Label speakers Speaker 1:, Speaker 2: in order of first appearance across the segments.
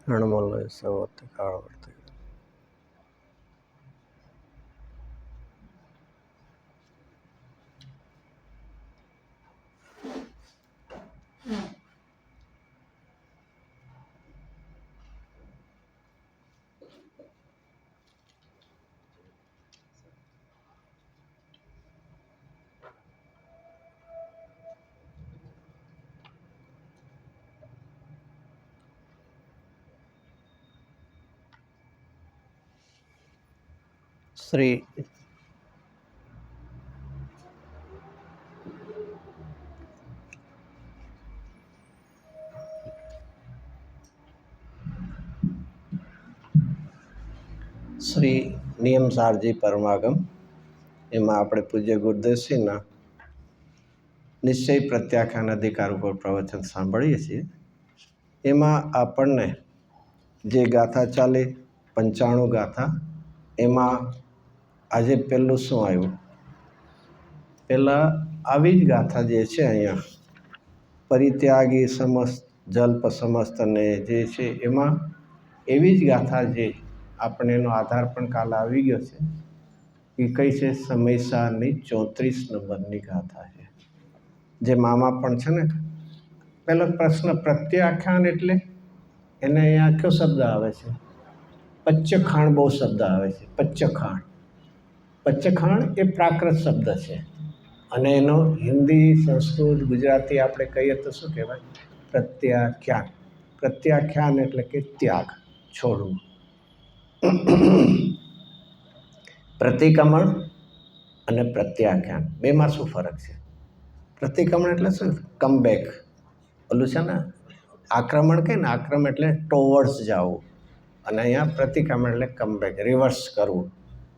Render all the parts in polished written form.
Speaker 1: ಹಣಮಲ್ಲ ಸವತ್ತು ಕಾಳು ಬರ್ತದೆ. શ્રી શ્રી નિયમ સારજી પરમાગમ, એમાં આપણે પૂજ્ય ગુરુદેવશ્રીના નિશ્ચય પ્રત્યાખ્યાન અધિકાર ઉપર પ્રવચન સાંભળીએ છીએ. એમાં આપણને જે ગાથા ચાલી 95 ગાથા, એમાં આજે પહેલું શું આવ્યું? પહેલાં આવી જ ગાથા જે છે અહીંયા પરિત્યાગી સમસ્ત જલ્પ સમસ્ત અને જે છે એમાં એવી જ ગાથા જે આપણે એનો આધાર પણ કાલ આવી ગયો છે એ કઈ છે? સમયસારની 34 નંબરની ગાથા છે. જે મામા પણ છે ને, પહેલો પ્રશ્ન પ્રત્યાખ્યાન એટલે એને અહીંયા કયો શબ્દ આવે છે? પચ્ચખાણ બહુ શબ્દ આવે છે. પચ્ચખાણ, પચ્ચખાણ એ પ્રાકૃત શબ્દ છે અને એનો હિન્દી, સંસ્કૃત, ગુજરાતી આપણે કહીએ તો શું કહેવાય? પ્રત્યાખ્યાન. પ્રત્યાખ્યાન એટલે કે ત્યાગ, છોડવું. પ્રતિક્રમણ અને પ્રત્યાખ્યાન બેમાં શું ફરક છે? પ્રતિક્રમણ એટલે શું? કમબેક. ઓલું છે ને આક્રમણ કહે ને, આક્રમણ એટલે ટોવર્ડ્સ જવું, અને અહીંયા પ્રતિક્રમણ એટલે કમબેક, રિવર્સ કરવું.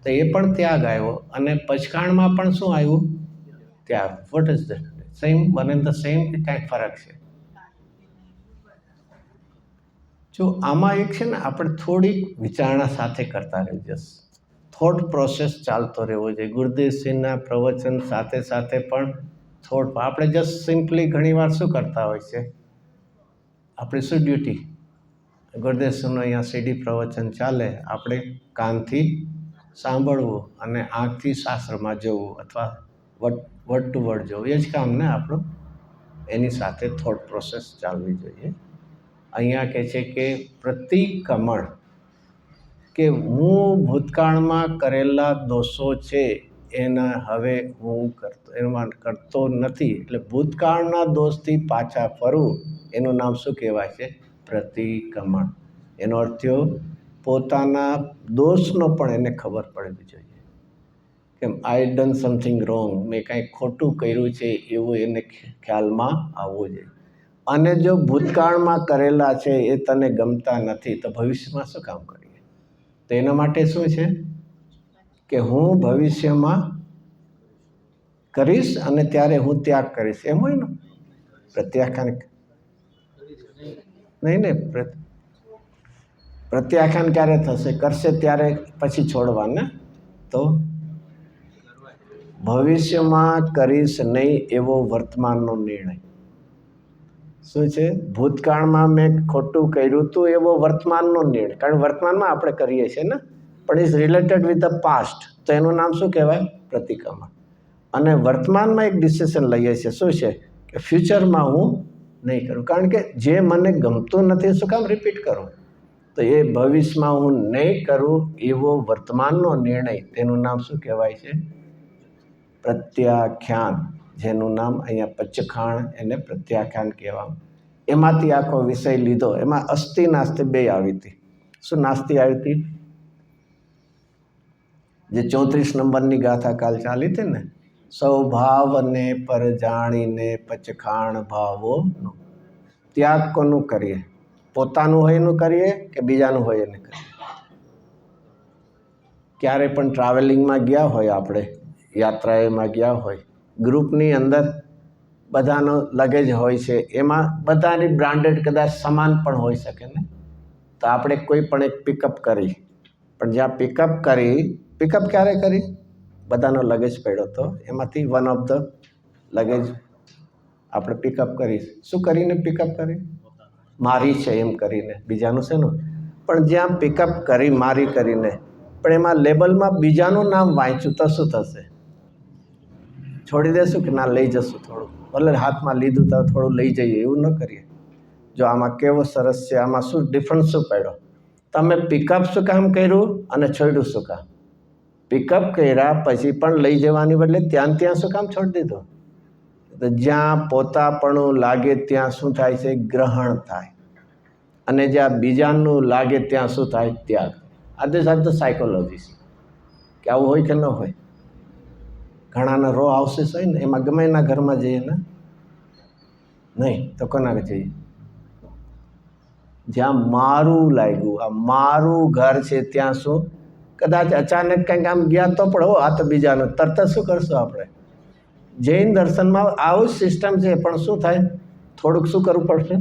Speaker 1: તો એ પણ ત્યાગ આવ્યો અને પચખાણમાં પણ શું આવ્યું? ત્યાગ. What is that? Same, one and the same કે કાંઈક ફરક છે? જો આમાં એક છે ને, આપણે થોડીક વિચારણા સાથે કરતા રહેવું જોઈએ. થોટ પ્રોસેસ ચાલતો રહેવો જોઈએ. ગુરુદેવશ્રીના પ્રવચન સાથે સાથે પણ થોટ. આપણે જસ્ટ સિમ્પલી ઘણીવાર શું કરતા હોય છે, આપણી શું ડ્યુટી? ગુરુદેવશ્રીનું અહીંયા સીડી પ્રવચન ચાલે, આપણે કાનથી સાંભળવું અને આંખથી શાસ્ત્રમાં જોવું અથવા વર્ડ ટુ વર્ડ જોવું, એ જ કામ ને આપણું. એની સાથે થોટ પ્રોસેસ ચાલવી જોઈએ. અહીંયા કહે છે કે પ્રતિક્રમણ, કે હું ભૂતકાળમાં કરેલા દોષો છે એના હવે હું કરતો નથી, એટલે ભૂતકાળના દોષથી પાછા ફરવું, એનું નામ શું કહેવાય છે? પ્રતિક્રમણ. એનો અર્થ થયો પોતાના દોષનો પણ એને ખબર પડવી જોઈએ. કેમ? આઈ ડન સમથિંગ રોંગ, મેં કાંઈ ખોટું કર્યું છે એવું એને ખ્યાલમાં આવવું જોઈએ. અને જો ભૂતકાળમાં કરેલા છે એ તને ગમતા નથી તો ભવિષ્યમાં શું કામ કરીએ? તો એના માટે શું છે કે હું ભવિષ્યમાં કરીશ અને ત્યારે હું ત્યાગ કરીશ, એમ હોય ને? પ્રત્યાખ્યાન નહીં ને, પ્રત્યાખ્યાન ક્યારે થશે? કરશે ત્યારે પછી છોડવાના. તો ભવિષ્યમાં કરીશ નહીં એવો વર્તમાનનો નિર્ણય. શું છે? ભૂતકાળમાં મેં ખોટું કર્યું હતું એવો વર્તમાનનો નિર્ણય. કારણ વર્તમાનમાં આપણે કરીએ છીએ ને, પણ is related with the past, તો એનું નામ શું કહેવાય? પ્રતિક્રમણ. અને વર્તમાનમાં એક ડિસિઝન લઈએ છીએ, શું છે? કે ફ્યુચરમાં હું નહીં કરું, કારણ કે જે મને ગમતું નથી શું કામ રિપીટ કરું? તો એ ભવિષ્યમાં હું નહીં કરું એવો વર્તમાનનો નિર્ણય, તેનું નામ શું કહેવાય છે? પ્રત્યાખ્યાન. જેનું નામ અહીંયા પચ્ચખાણ, એને પ્રત્યાખ્યાન કહેવામાં. એમાંથી આખો વિષય લીધો. એમાં અસ્થિ નાસ્તિ બે આવી હતી. શું નાસ્તિ આવી હતી? જે 34 નંબરની ગાથા કાલ ચાલી હતી ને, સ્વભાવને પર જાણીને પચખાણ ભાવોનો ત્યાગ કોનું કરીએ? પોતાનું હોય એનું કરીએ કે બીજાનું હોય એને કરીએ? ક્યારે પણ ટ્રાવેલિંગમાં ગયા હોય, આપણે યાત્રાએમાં ગયા હોય, ગ્રુપની અંદર બધાનો લગેજ હોય છે, એમાં બધાની બ્રાન્ડેડ કદાચ સમાન પણ હોઈ શકે ને. તો આપણે કોઈ પણ એક પિકઅપ કરી, પણ જ્યાં પિકઅપ ક્યારે કરી? બધાનો લગેજ પડ્યો હતો, એમાંથી વન ઓફ ધ લગેજ આપણે પિકઅપ કરી. શું કરીને પિકઅપ કરી? મારી છે એમ કરીને, બીજાનું શેનું, પણ જ્યાં પિકઅપ કરી મારી કરીને, પણ એમાં લેબલમાં બીજાનું નામ વાંચ્યું તો શું થશે? છોડી દેશું કે ના લઈ જશું થોડું, ભલે હાથમાં લીધું તો થોડું લઈ જઈએ, એવું ન કરીએ. જો આમાં કેવો સરસ છે, આમાં શું ડિફરન્સ શું પડ્યો? તમે પિકઅપ શું કામ કર્યું અને છોડ્યું શું કામ? પિકઅપ કર્યા પછી પણ લઈ જવાની બદલે ત્યાં શું કામ છોડી દીધું? તો જ્યાં પોતાપણું લાગે ત્યાં શું થાય છે? ગ્રહણ થાય. અને જ્યાં બીજાનું લાગે ત્યાં શું થાય? ત્યાગ. આ ધીસ આર ધ સાયકોલોજી. કે આવું હોય કે ન હોય? ઘણાના રો હાઉસીસ હોય ને, એમાં ગમે એના ઘરમાં જઈએ ને, નહીં તો કોના જઈએ? જ્યાં મારું લાગ્યું, આ મારું ઘર છે ત્યાં શું? કદાચ અચાનક કંઈક આમ ગયા તો પણ હો, આ તો બીજાનું, તરત જ શું કરશું આપણે? જૈન દર્શનમાં આવું સિસ્ટમ છે, પણ શું થાય? થોડુંક શું કરવું પડશે?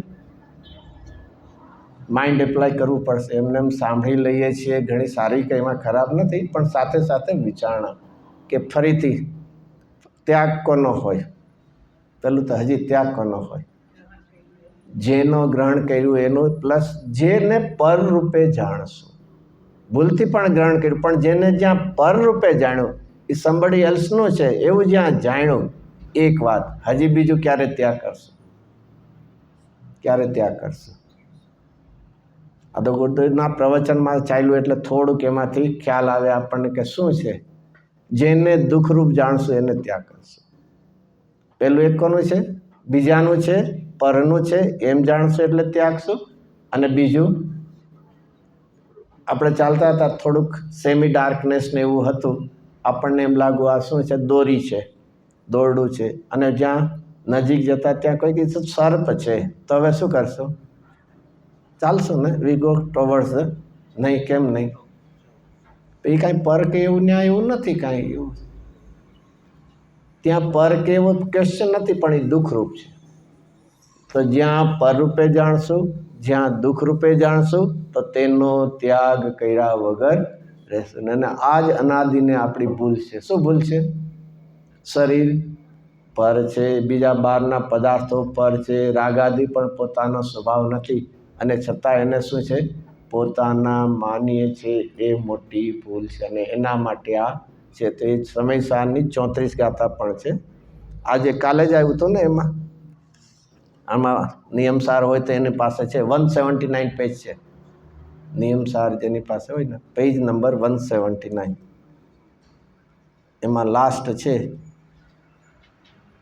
Speaker 1: માઇન્ડ એપ્લાય કરવું પડશે. એમને એમ સાંભળી લઈએ છીએ, ઘણી સારી કંઈ એમાં ખરાબ નથી, પણ સાથે સાથે વિચારણા કે ફરીથી ત્યાગ કોનો હોય? પેલું તો હજી ત્યાગ કોનો હોય? જેનો ગ્રહણ કર્યું એનું, પ્લસ જેને પર રૂપે જાણશું. ભૂલથી પણ ગ્રહણ કર્યું, પણ જેને જ્યાં પર રૂપે જાણ્યું એ somebody else નું છે એવું જ્યાં જાણ્યું, એક વાત, હજી બીજું ક્યારે ત્યાગ કરશું? ક્યારે ત્યાગ કરશું? આ તો ગુરુદેવના પ્રવચનમાં ચાલ્યું એટલે થોડુંક એમાંથી ખ્યાલ આવે આપણને કે શું છે. જેને દુઃખરૂપ જાણશું એને ત્યાગ કરશું. પેલું એક કોનું છે? બીજાનું છે, પરનું છે એમ જાણશું એટલે ત્યાગશું. અને બીજું, આપણે ચાલતા હતા થોડુંક સેમી ડાર્કનેસ ને એવું હતું, આપણને એમ લાગ્યું આ શું છે? દોરી છે, દોરડું છે, અને જ્યાં નજીક જતા ત્યાં કોઈ કીધું સર્પ છે, તો હવે શું કરશું? ચાલશું ને, વી ગો ટુવર્ડ્સ ધ, નહીં કેમ નહીં? એ કાંઈ પર કે એવું ન્યાય એવું નથી, કાંઈ એવું ત્યાં પર કે એવો ક્વેશ્ચન નથી, પણ એ દુઃખરૂપ છે. તો જ્યાં પરરૂપે જાણશું, જ્યાં દુઃખરૂપે જાણશું, તો તેનો ત્યાગ કર્યા વગર રહેશું. અને આ જ અનાદિને આપણી ભૂલ છે. શું ભૂલ છે? શરીર પર છે, બીજા બહારના પદાર્થો પર છે, રાગાદિ પણ પોતાનો સ્વભાવ નથી, અને છતાં એને શું છે? પોતાના માનીએ છે. એ મોટી ભૂલ છે, અને એના માટે આ છે. તો એ સમયસારની 34 ગાથા પણ છે. આજે કાલે જ આવ્યું હતું ને, એમાં આમાં નિયમસાર હોય તો એની પાસે છે 179 પેજ છે. નિયમસાર જેની પાસે હોય ને, પેજ નંબર 179, એમાં લાસ્ટ છે.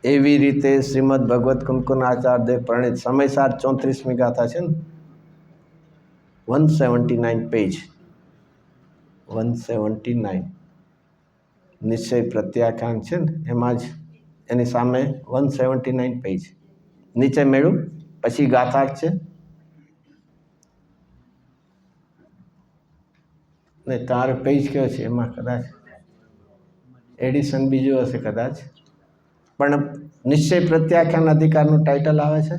Speaker 1: એવી રીતે શ્રીમદ ભગવત કુમકુન આચાર્ય દેવ પ્રણિત સમયસાર 34મી ગાથા છે ને, 179 પેજ, 179 નિશ્ચય પ્રત્યાખ્યાન છે ને, એમાં જ એની સામે 179 પેજ નીચે મેળવું, પછી ગાથા છે ને. તારે પેજ કયો છે એમાં? કદાચ એડિશન બીજું હશે કદાચ, પણ નિશ્ચય પ્રત્યાખ્યાન અધિકારનું ટાઇટલ આવે છે.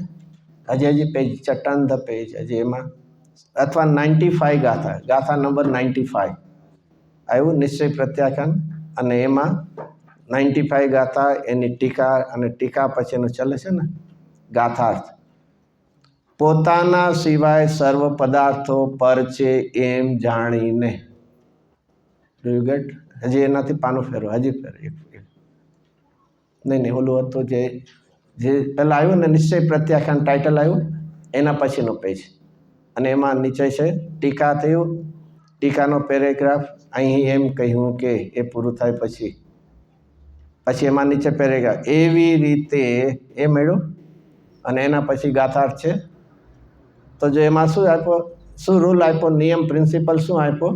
Speaker 1: હજી પેજ ચટન ધ પેજ હજી એમાં, અથવા 95 ગાથા, ગાથા નંબર 95 આવ્યું નિશ્ચય પ્રત્યાખ્યાન, અને એમાં 95 ગાથા, એની ટીકા, અને ટીકા પછીનું ચાલે છે ને ગાથાર્થ. પોતાના સિવાય સર્વ પદાર્થો પર છે એમ જાણીને. Do you get? હજી એનાથી પાનું ફેરવો, હજી ફેર નહીં, ઓલું હતું જે પહેલાં આવ્યું ને, નિશ્ચય પ્રત્યાખ્યાન ટાઇટલ આવ્યું, એના પછીનો પેજ, અને એમાં નીચે છે ટીકા થયું, ટીકાનો પેરેગ્રાફ. અહીં એમ કહ્યું કે એ પૂરું થાય પછી એમાં નીચે પેરેગ્રાફ, એવી રીતે એ મળ્યું, અને એના પછી ગાથાર્થ છે. તો જો એમાં શું આપ્યો, શું રૂલ આપ્યો, નિયમ પ્રિન્સિપલ શું આપ્યો?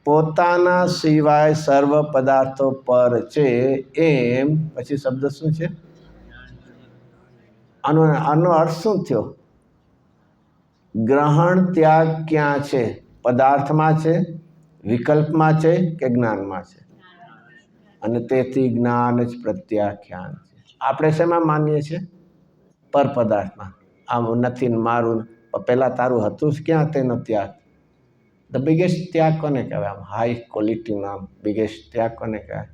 Speaker 1: પોતાના સિવાય સર્વ પદાર્થો પર છે એમ, પછી શબ્દ શું છે? આનો અર્થ શું થયો? ગ્રહણ ત્યાગ ક્યાં છે? પદાર્થમાં છે, વિકલ્પમાં છે, કે જ્ઞાનમાં છે? અને તેથી જ્ઞાન જ પ્રત્યાખ્યાન છે. આપણે શેમાં માનીએ છીએ? પર પદાર્થમાં. આમ નથી મારું, પહેલાં તારું હતું જ ક્યાં તેનો ત્યાગ? ધ બિગેસ્ટ ત્યાગ કોને કહેવાય? આમ હાઈ ક્વોલિટીનો આમ બિગેસ્ટ ત્યાગ કોને કહેવાય?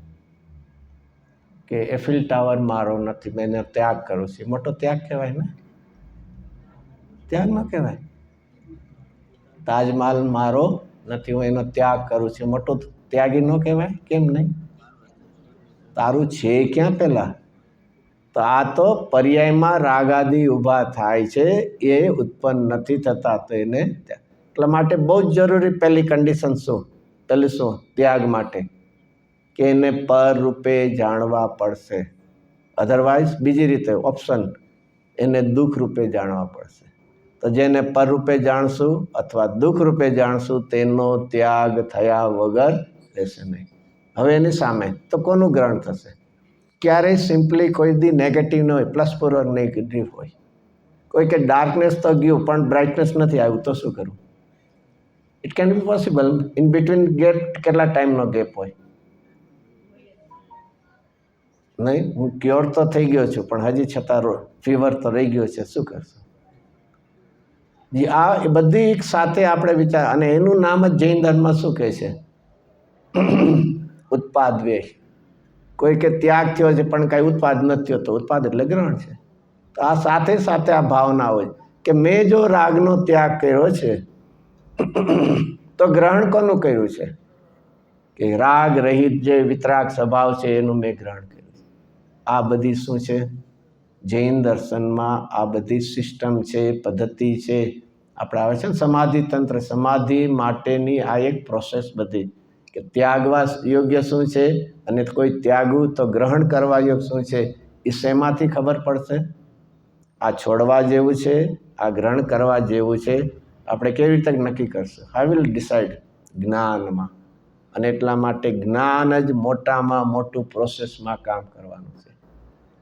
Speaker 1: કે એફિલ ટાવર મારો નથી, મેં એનો ત્યાગ કરું છું, મોટો ત્યાગ કહેવાય ને. ત્યાગ ન કહેવાય. તાજમહાલ મારો નથી, હું એનો ત્યાગ કરું છું, મોટો ત્યાગી ન કહેવાય? કેમ નહીં? તારું છે ક્યાં પહેલાં? તો આ તો પર્યાયમાં રાગાદી ઊભા થાય છે, એ ઉત્પન્ન નથી થતા, તો એને એટલા માટે બહુ જ જરૂરી પહેલી કન્ડિશન શું? પહેલું શું? ત્યાગ માટે કે એને પર રૂપે જાણવા પડશે. અધરવાઇઝ બીજી રીતે ઓપ્શન, એને દુઃખ રૂપે જાણવા પડશે. તો જેને પર રૂપે જાણશું અથવા દુઃખ રૂપે જાણશું તેનો ત્યાગ થયા વગર રહેશે નહીં. હવે એની સામે તો કોનું ગ્રહણ થશે? ક્યારેય સિમ્પલી કોઈ દી નેગેટિવ ન હોય, પ્લસ પૂર્વક નેગેટિવ હોય. કોઈ કે ડાર્કનેસ તો ગયું પણ બ્રાઇટનેસ નથી આવ્યું, તો શું કરવું? It can be possible. In between gap કેટલા ટાઈમનો ગેપ હોય? નહીં, હું ક્યોર તો થઈ ગયો છું પણ હજી છતાં ફીવર તો રહી ગયો છે, શું કરશો? આ બધી એક સાથે આપણે વિચાર, અને એનું નામ જ જૈન ધર્મ શું કહે છે? ઉત્પાદ વેશ. કોઈ કે ત્યાગ થયો છે પણ કાંઈ ઉત્પાદ નથી થયો, તો ઉત્પાદ એટલે ગ્રહણ છે. તો આ સાથે સાથે આ ભાવના હોય કે મેં જો રાગનો ત્યાગ કર્યો છે તો ગ્રહણ કોનું કર્યું છે? કે રાગ રહિત જે વિતરાગ સ્વભાવ છે એનું મેં ગ્રહણ કર્યું. આ બધી શું છે? જૈન દર્શનમાં આ બધી સિસ્ટમ છે, પદ્ધતિ છે. આપણે આવે છે ને સમાધિ તંત્ર, સમાધિ માટેની આ એક પ્રોસેસ બધી, કે ત્યાગવા યોગ્ય શું છે અને કોઈ ત્યાગવું તો ગ્રહણ કરવા યોગ્ય શું છે, એ શેમાંથી ખબર પડશે? આ છોડવા જેવું છે, આ ગ્રહણ કરવા જેવું છે. આપણે કેવી રીતે નક્કી કરશું? How will decide? જ્ઞાનમાં. અને એટલા માટે જ્ઞાન જ મોટામાં મોટું પ્રોસેસમાં કામ કરવાનું છે.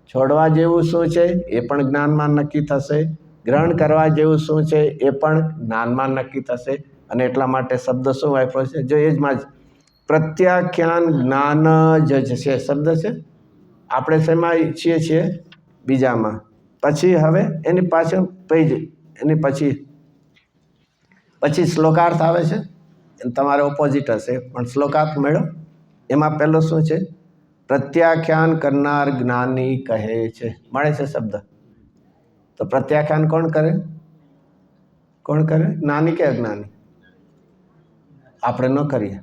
Speaker 1: છોડવા જેવું શું છે એ પણ જ્ઞાનમાં નક્કી થશે, ગ્રહણ કરવા જેવું શું છે એ પણ જ્ઞાનમાં નક્કી થશે. અને એટલા માટે શબ્દ શું વાપર્યો છે? જો એ જ માં જ પ્રત્યાખ્યાન જ્ઞાન જ છે શબ્દ છે. આપણે શેમાં છીએ? બીજામાં. પછી હવે એની પાછળ પેજ, એની પછી શ્લોકાર્થ આવે છે, તમારે ઓપોઝિટ હશે પણ શ્લોકાર્થ મેળો. એમાં પહેલો શું છે? પ્રત્યાખ્યાન કરનાર જ્ઞાની કહે છે, મળે છે શબ્દ. તો પ્રત્યાખ્યાન કોણ કરે? કોણ કરે? જ્ઞાની કે અજ્ઞાની? આપણે ન કરીએ,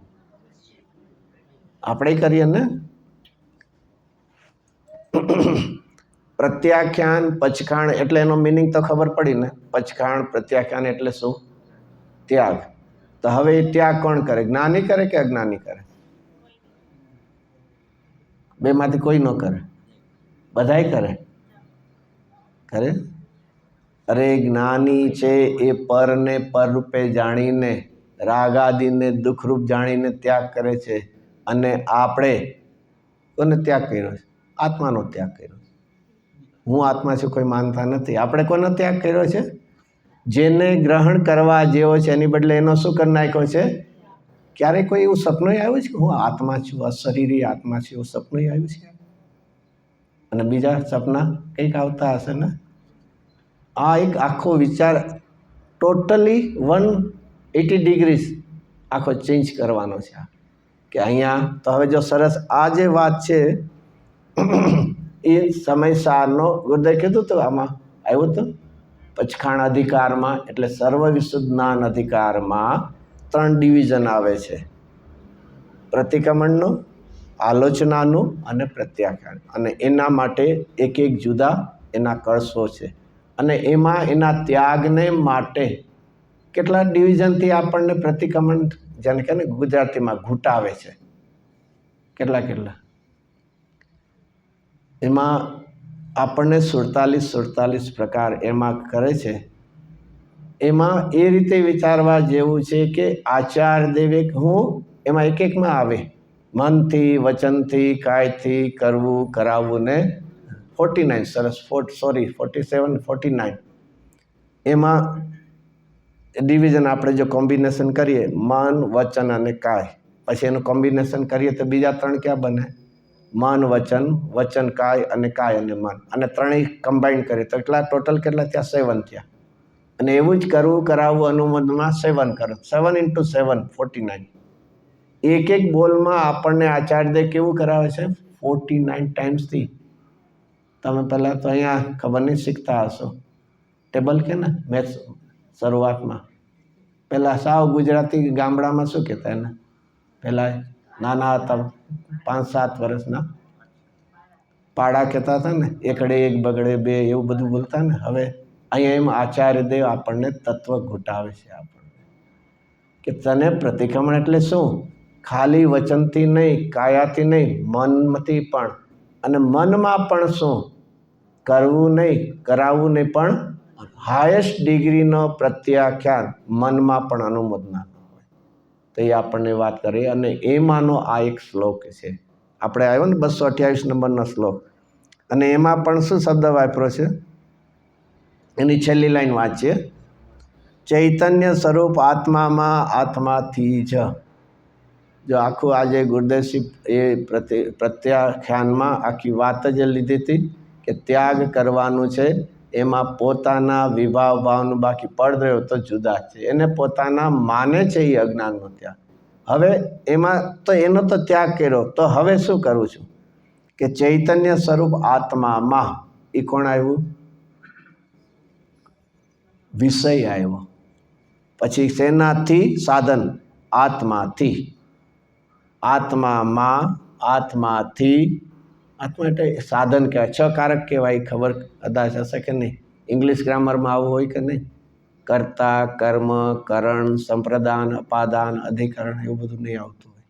Speaker 1: આપણે કરીએ ને. પ્રત્યાખ્યાન પચખાણ એટલે એનો મિનિંગ તો ખબર પડી ને. પચખાણ પ્રત્યાખ્યાન એટલે શું? ત્યાગ. તો હવે એ ત્યાગ કોણ કરે? જ્ઞાની કરે કે અજ્ઞાની કરે? બેમાંથી કોઈ ન કરે, બધાય કરે. કરે? અરે જ્ઞાની છે એ પરને પર રૂપે જાણીને, રાગાદીને દુઃખરૂપ જાણીને ત્યાગ કરે છે. અને આપણે કોને ત્યાગ કર્યો છે? આત્માનો ત્યાગ કર્યો છે. હું આત્મા છું કોઈ માનતા નથી. આપણે કોનો ત્યાગ કર્યો છે? જેને ગ્રહણ કરવા જેવો છે એની બદલે એનો શું કરી નાખ્યો છે? ક્યારેય કોઈ એવું સપનું આવ્યું છે કે હું આત્મા છું, અશરીરી આત્મા છું, એવું સપનું આવ્યું છે? અને બીજા સપના કંઈક આવતા હશે ને. આ એક આખો વિચાર ટોટલી 180 ડિગ્રીઝ આખો ચેન્જ કરવાનો છે. કે અહીંયા તો હવે જો સરસ આ જે વાત છે એ સમયસારનો ગુરુદેવ કીધું હતું, આમાં આવ્યું હતું પચખાણ અધિકારમાં, એટલે સર્વ વિશુદ્ધ જ્ઞાન અધિકારમાં 3 ડિવિઝન આવે છે: પ્રતિક્રમણનું, આલોચનાનું અને પ્રત્યાખ્યાન. અને એના માટે એક એક જુદા એના કળશો છે. અને એમાં એના ત્યાગને માટે કેટલા ડિવિઝનથી આપણને પ્રતિક્રમણ, જેને કહે ને ગુજરાતીમાં ઘૂંટાવે છે, કેટલા એમાં આપણને 47 પ્રકાર એમાં કરે છે. એમાં એ રીતે વિચારવા જેવું છે કે આચાર દેવેક હું એમાં એક એકમાં આવે, મનથી, વચનથી, કાયથી, કરવું, કરાવવું ને 49 એમાં ડિવિઝન આપણે જો કોમ્બિનેશન કરીએ, મન, વચન અને કાય, પછી એનું કોમ્બિનેશન કરીએ તો બીજા 3 ક્યાં બને? મન, વચન, કાય અને મન. અને ત્રણેય કમ્બાઈન કરીએ તો ટોટલ કેટલા થયા? 7 થયા. અને એવું જ કરવું, કરાવવું, અનુમોદનમાં 7 કરો. 7 × 7 49. એક એક બોલમાં આપણને આચાર્ય કેવું કરાવે છે? 49 ટાઈમ્સથી. તમે પહેલાં તો અહીંયા ખબર નહીં શીખતા હશો. ટેબલ કે ને મેથ્સ શરૂઆતમાં પહેલાં સાવ ગુજરાતી ગામડામાં શું કહેતા એને પહેલાં નાના હતા 5-7 વર્ષના પાડા કહેતા હતા ને, એકડે એક બગડે બે, એવું બધું બોલતા ને. હવે અહીંયા એમ આચાર્ય દેવ આપણને તત્વ ઘૂંટાવે છે આપણને કે તને પ્રતિક્રમણ એટલે શું? ખાલી વચનથી નહીં, કાયાથી નહીં, મનથી પણ. અને મનમાં પણ શું? કરવું નહીં, કરાવવું નહીં, પણ હાયેસ્ટ ડિગ્રીનો પ્રત્યાખ્યાન મનમાં પણ અનુમોદના હોય તો એ આપણને વાત કરી. અને એમાંનો આ એક શ્લોક છે. આપણે આવ્યો ને 228 નંબરનો શ્લોક, અને એમાં પણ શું શબ્દ વાપર્યો છે? એની છેલ્લી લાઈન વાંચીએ. ચૈતન્ય સ્વરૂપ આત્મામાં આત્માથી જ. જો આખું આજે ગુરુદેવસિંહ એ પ્રત્યાખ્યાનમાં આખી વાત જ લીધી હતી કે ત્યાગ કરવાનું છે, એમાં પોતાના વિભાવ ભાવનું બાકી પડ રહ્યો તો જુદા છે. એને પોતાના માને છે એ અજ્ઞાનનો ત્યાગ. હવે એમાં તો એનો તો ત્યાગ કર્યો, તો હવે શું કરું છું? કે ચૈતન્ય સ્વરૂપ આત્મામાં એ કોણ આવ્યું? વિષય આવ્યો. પછી શેનાથી? સાધન આત્માથી. આત્મામાં આત્માથી. આત્મા એટલે સાધન કહેવાય, 6 કારક કહેવાય. ખબર કદાચ હશે કે નહીં? ઇંગ્લિશ ગ્રામરમાં આવું હોય કે નહીં? કર્તા, કર્મ, કરણ, સંપ્રદાન, અપાદાન, અધિકરણ, એવું બધું નહીં આવતું હોય.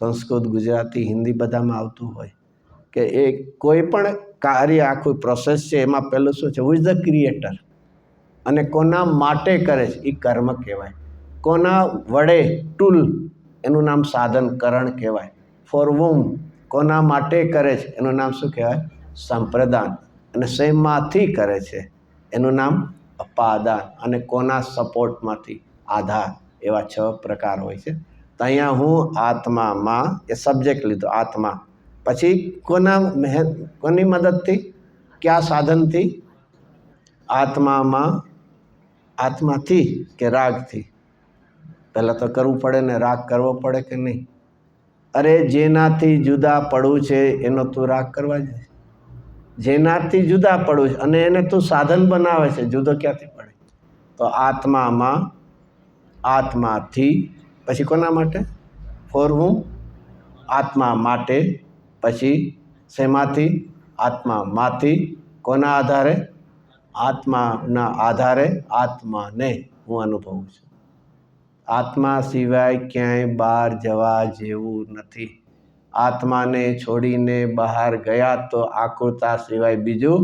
Speaker 1: સંસ્કૃત, ગુજરાતી, હિન્દી બધામાં આવતું હોય કે એ કોઈ પણ કાર્ય આખું પ્રોસેસ છે એમાં પહેલું શું છે? Who is the creator? અને કોના માટે કરે છે એ કર્મ કહેવાય. કોના વડે? ટૂલ, એનું નામ સાધન કરણ કહેવાય. ફોર વૂમ, કોના માટે કરે છે એનું નામ શું કહેવાય? સંપ્રદાન. અને શેમાંથી કરે છે એનું નામ અપાદાન. અને કોના સપોર્ટમાંથી? આધાર. એવા 6 પ્રકાર હોય છે. તો અહીંયા હું આત્મામાં એ સબ્જેક્ટ લીધો આત્મા. પછી કોની મદદથી? કયા સાધનથી? આત્મામાં આત્માથી કે રાગથી? પહેલાં તો કરવું પડે ને, રાગ કરવો પડે કે નહીં? અરે જેનાથી જુદા પડવું છે એનો તું રાગ કરવા જાય. જેનાથી જુદા પડવું છે અને એને તું સાધન બનાવે છે, જુદો ક્યાંથી પડે? તો આત્મામાં આત્માથી. પછી કોના માટે? ફોર હું? આત્મા માટે. પછી શેમાંથી? આત્મામાંથી. કોના આધારે? આત્માના આધારે આત્માને હું અનુભવું છું. આત્મા સિવાય ક્યાંય બહાર જવા જેવું નથી. આત્માને છોડીને બહાર ગયા તો આકૃતા સિવાય બીજું.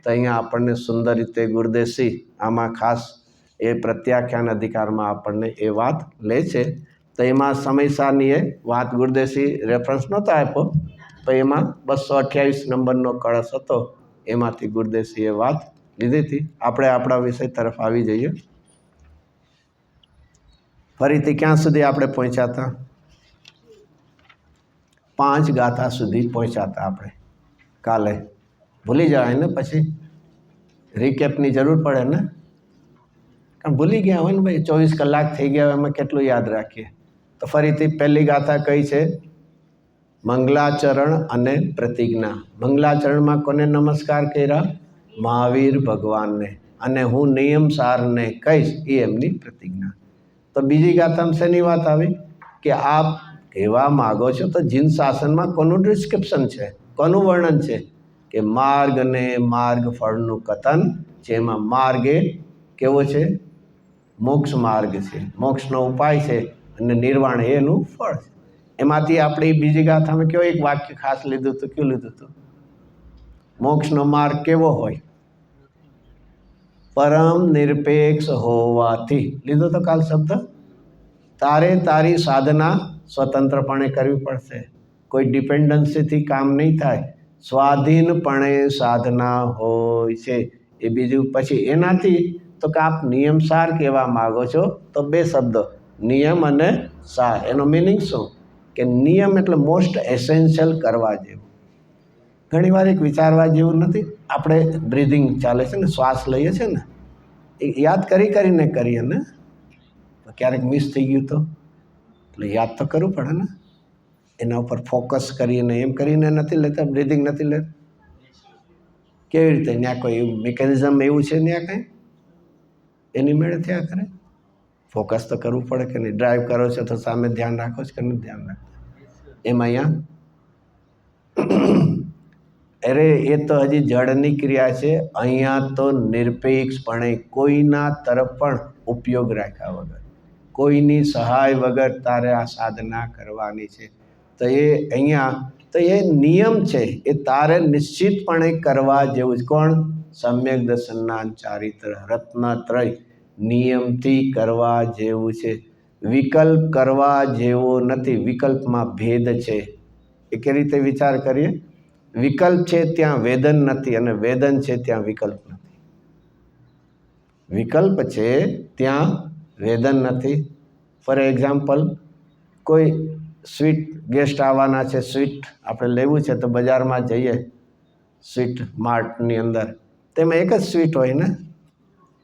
Speaker 1: તો અહીંયા આપણને સુંદર રીતે ગુરુદેવસિંહ આમાં ખાસ એ પ્રત્યાખ્યાન અધિકારમાં આપણને એ વાત લે છે. તો એમાં સમયસારની એ વાત ગુરુદેવસિંહ રેફરન્સ નહોતો આપ્યો, તો એમાં 228 નંબરનો કળશ હતો, એમાંથી ગુરુદેવસિંહે વાત લીધી હતી. આપણે આપણા વિષય તરફ આવી જઈએ. ફરીથી ક્યાં સુધી આપણે પહોંચ્યા હતા? 5 ગાથા સુધી પહોંચ્યા હતા આપણે કાલે. ભૂલી જવાય ને, પછી રિકેપની જરૂર પડે ને, કારણ ભૂલી ગયા હોય ને ભાઈ. 24 કલાક થઈ ગયા હોય, એમાં કેટલું યાદ રાખીએ? તો ફરીથી પહેલી ગાથા કઈ છે? મંગલાચરણ અને પ્રતિજ્ઞા. મંગલાચરણમાં કોને નમસ્કાર કર્યા? મહાવીર ભગવાનને. અને હું નિયમસારને કહીશ, એ એમની પ્રતિજ્ઞા. તો બીજી ગાથામાં શેની વાત આવી? કે આપ કહેવા માગો છો તો જીન શાસનમાં કોનું ડિસ્ક્રિપ્શન છે, કોનું વર્ણન છે? કે માર્ગ અને માર્ગ ફળનું કથન. જેમાં માર્ગ એ કેવો છે? મોક્ષ માર્ગ છે, મોક્ષનો ઉપાય છે, અને નિર્વાણ એનું ફળ છે. એમાંથી આપણે બીજી ગાથામાં કેવો એક વાક્ય ખાસ લીધું હતું? કયું લીધું હતું? મોક્ષનો માર્ગ કેવો હોય? પરમ નિરપેક્ષ હોવાથી. લીધો તો કાલ શબ્દ. તારે તારી સાધના સ્વતંત્રપણે કરવી પડશે, કોઈ ડિપેન્ડન્સીથી કામ નહીં થાય. સ્વાધીનપણે સાધના હોય છે એ બીજું. પછી એનાથી તો કે આપ નિયમસાર કહેવા માગો છો, તો 2 શબ્દો નિયમ અને સાર. એનો મિનિંગ શું? કે નિયમ એટલે મોસ્ટ એસેન્શિયલ કરવા જેવું. ઘણીવાર એક વિચારવા જેવું નથી. આપણે બ્રિધિંગ ચાલે છે ને, શ્વાસ લઈએ છીએ ને, એ યાદ કરીને કરીએ ને. ક્યારેક મિસ થઈ ગયું તો એટલે યાદ તો કરવું પડે ને. એના ઉપર ફોકસ કરીને એમ કરીને નથી લેતા, બ્રિધિંગ નથી લેતા. કેવી રીતે? ત્યાં કોઈ એવું મિકેનિઝમ એવું છે ત્યાં કંઈ એની મેળે થયા કરે? ફોકસ તો કરવું પડે કે નહીં? ડ્રાઈવ કરો છો તો સામે ધ્યાન રાખો છો કે નહીં ધ્યાન રાખો? એમાં અહીંયા અરે એ તો હજી જળની ક્રિયા છે. અહીંયા તો નિરપેક્ષપણે કોઈના તરફ પણ ઉપયોગ રાખ્યા વગર, કોઈની સહાય વગર તારે આ સાધના કરવાની છે. તો એ અહીંયા તો એ નિયમ છે, એ તારે નિશ્ચિતપણે કરવા જેવું જ. કોણ? સમ્યક દર્શનના ચારિત્ર રત્નત્રય નિયમથી કરવા જેવું છે. વિકલ્પ કરવા જેવો નથી. વિકલ્પમાં ભેદ છે. એ કેવી રીતે વિચાર કરીએ? વિકલ્પ છે ત્યાં વેદન નથી, અને વેદન છે ત્યાં વિકલ્પ નથી. વિકલ્પ છે ત્યાં વેદન નથી. ફોર એક્ઝામ્પલ, કોઈ સ્વીટ ગેસ્ટ આવવાના છે, સ્વીટ આપણે લેવું છે, તો બજારમાં જઈએ સ્વીટ માર્ટની અંદર, તેમાં એક જ સ્વીટ હોય ને,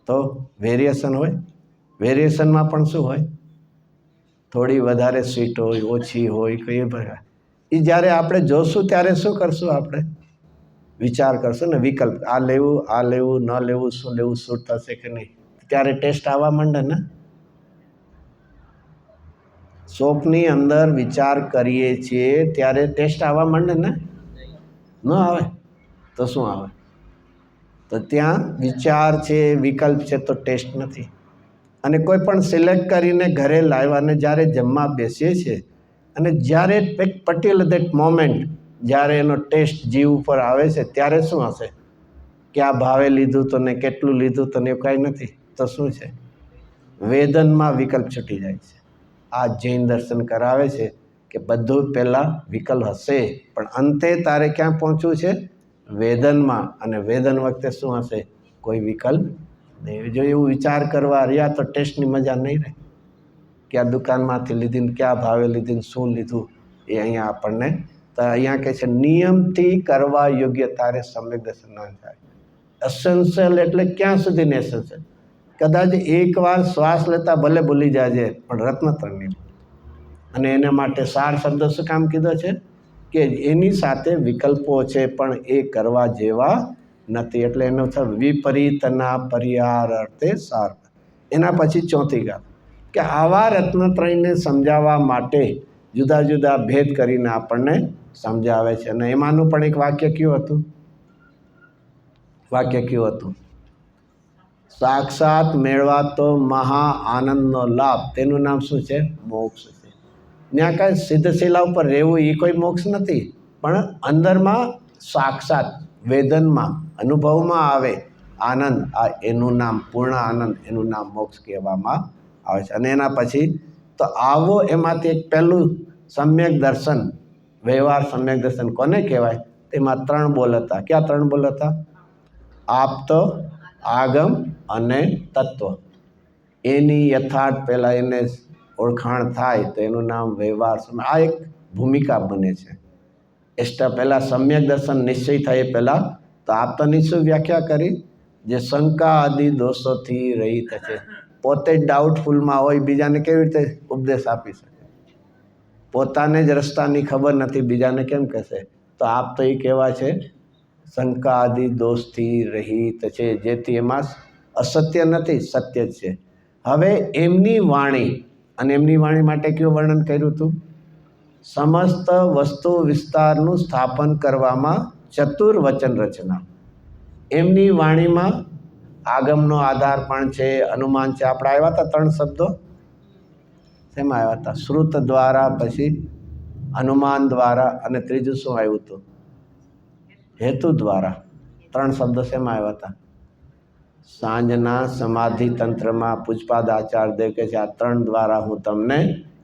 Speaker 1: તો વેરિએશન હોય. વેરિએશનમાં પણ શું હોય? થોડી વધારે સ્વીટ હોય, ઓછી હોય, કઈ પ્રકાર. એ જ્યારે આપણે જોશું ત્યારે શું કરશું? આપણે વિચાર કરશું ને, વિકલ્પ આ લેવું, આ લેવું, ન લેવું, શું લેવું, શું થશે કે નહીં. ત્યારે ટેસ્ટ આવવા માંડે ને. શોપની અંદર વિચાર કરીએ છીએ ત્યારે ટેસ્ટ આવવા માંડે ને. ન આવે તો શું આવે? તો ત્યાં વિચાર છે, વિકલ્પ છે, તો ટેસ્ટ નથી. અને કોઈ પણ સિલેક્ટ કરીને ઘરે લાવ્યા અને જ્યારે જમવા બેસીએ છીએ અને જ્યારે એક પર્ટિક્યુલર દેટ મોમેન્ટ જ્યારે એનો ટેસ્ટ જીવ ઉપર આવે છે ત્યારે શું હશે? કે આ ભાવે લીધું તો ને કેટલું લીધું તો ને એવું કાંઈ નથી. તો શું છે? વેદનમાં વિકલ્પ છૂટી જાય છે. આ જૈન દર્શન કરાવે છે કે બધું પહેલાં વિકલ્પ હશે, પણ અંતે તારે ક્યાં પહોંચવું છે? વેદનમાં. અને વેદન વખતે શું હશે? કોઈ વિકલ્પ નહીં. જો એવું વિચાર કરવા રહ્યા તો ટેસ્ટની મજા નહીં રહે. ક્યાં દુકાનમાંથી લીધીને ક્યાં ભાવે લીધીને શું લીધું એ અહીંયા આપણને. તો અહીંયા કહે છે નિયમથી કરવા યોગ્ય તારે સમ્યક દર્શન ના થાય. એસેન્શિયલ એટલે ક્યાં સુધીને એસેન્શિયલ? કદાચ એકવાર શ્વાસ લેતા ભલે ભૂલી જાજે, પણ રત્નત્રયની. અને એના માટે સાર શબ્દ શું કામ કીધો છે? કે એની સાથે વિકલ્પો છે પણ એ કરવા જેવા નથી. એટલે એનો વિપરીતના પરિહાર અર્થે સાર. એના પછી ચોથી વાત કે આવા રત્નત્રયને સમજાવવા માટે જુદા જુદા ભેદ કરીને આપણને સમજાવે છે. અને એમાંનું પણ એક વાક્ય કયું હતું? વાક્ય કયું હતું? સાક્ષાત મેળવાતો મહા આનંદનો લાભ, તેનું નામ શું છે? મોક્ષ છે. ત્યાં કાંઈ સિદ્ધશિલા ઉપર રહેવું એ કોઈ મોક્ષ નથી, પણ અંદરમાં સાક્ષાત વેદનમાં અનુભવમાં આવે આનંદ, આ એનું નામ પૂર્ણ આનંદ, એનું નામ મોક્ષ કહેવામાં આવે છે. અને એના પછી તો આવો એમાંથી એક પહેલું સમ્યક દર્શન, વ્યવહાર સમ્યક દર્શન કોને કહેવાય? તેમાં 3 બોલ હતા. ક્યાં 3 બોલ હતા? આપતો, આગમ અને તત્વ. એની યથાર્થ પહેલાં એને ઓળખાણ થાય તો એનું નામ વ્યવહાર. આ એક ભૂમિકા બને છે. પહેલાં સમ્યક દર્શન નિશ્ચય થાય પહેલાં તો આપતાની શું વ્યાખ્યા કરી? જે શંકા આદિ દોષોથી રહિત છે. પોતે જ ડાઉટફુલમાં હોય, બીજાને કેવી રીતે ઉપદેશ આપી શકે? પોતાને જ રસ્તાની ખબર નથી, બીજાને કેમ કહેશે? તો આપ તો એ કહેવા છે શંકા આદિ દોષથી રહિત છે, જેથી એમાં અસત્ય નથી, સત્ય જ છે. હવે એમની વાણી, અને એમની વાણી માટે કયું વર્ણન કર્યું હતું? સમસ્ત વસ્તુ વિસ્તારનું સ્થાપન કરવામાં ચતુર વચન રચના. એમની વાણીમાં આગમનો આધાર પણ છે, અનુમાન છે. આપણે આવ્યા હતા 3 શબ્દો. શેમાં આવ્યા હતા? શ્રુત દ્વારા, પછી અનુમાન દ્વારા, અને ત્રીજું શું આવ્યું હતું? હેતુ દ્વારા. 3 શબ્દો શેમાં આવ્યા હતા? સાંજના સમાધિ તંત્રમાં પૂજપાદ આચાર્યદેવ કહે છે આ 3 દ્વારા હું તમને